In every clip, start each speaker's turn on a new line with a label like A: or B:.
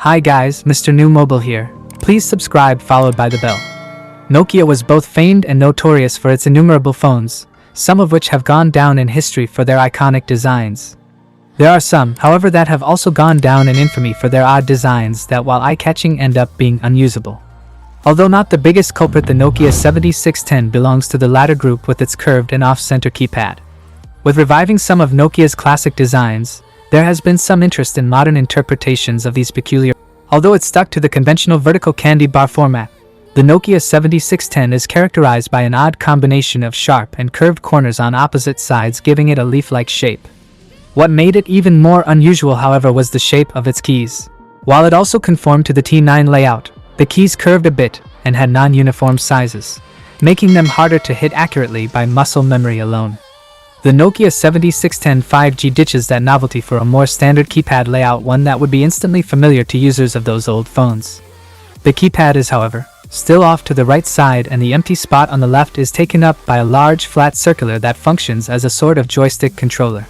A: Hi guys, Mrnewmobile here. Please subscribe followed by the bell. Nokia was both famed and notorious for its innumerable phones, some of which have gone down in history for their iconic designs. There are some, however, that have also gone down in infamy for their odd designs that, while eye-catching, end up being unusable. Although not the biggest culprit, the Nokia 7610 belongs to the latter group with its curved and off-center keypad. With reviving some of Nokia's classic designs, there has been some interest in modern interpretations of these peculiar. Although it stuck to the conventional vertical candy bar format, the Nokia 7610 is characterized by an odd combination of sharp and curved corners on opposite sides, giving it a leaf-like shape. What made it even more unusual, however, was the shape of its keys. While it also conformed to the T9 layout, the keys curved a bit and had non-uniform sizes, making them harder to hit accurately by muscle memory alone. The Nokia 7610 5G ditches that novelty for a more standard keypad layout, one that would be instantly familiar to users of those old phones. The keypad is, however, still off to the right side, and the empty spot on the left is taken up by a large flat circular that functions as a sort of joystick controller.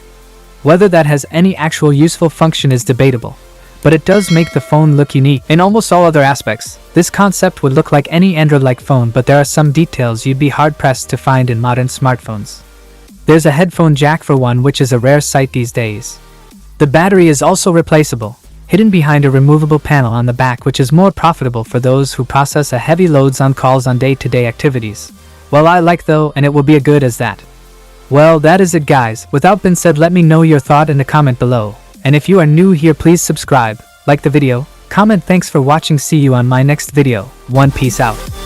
A: Whether that has any actual useful function is debatable, but it does make the phone look unique. In almost all other aspects, this concept would look like any Android-like phone, but there are some details you'd be hard-pressed to find in modern smartphones. There's a headphone jack for one, which is a rare sight these days. The battery is also replaceable, hidden behind a removable panel on the back, which is more profitable for those who process a heavy loads on calls on day-to-day activities. Well, I like though, and it will be a good as that. Well, that is it guys. Without being said, let me know your thought in the comment below. And if you are new here, please subscribe, like the video, comment. Thanks for watching. See you on my next video. Peace out.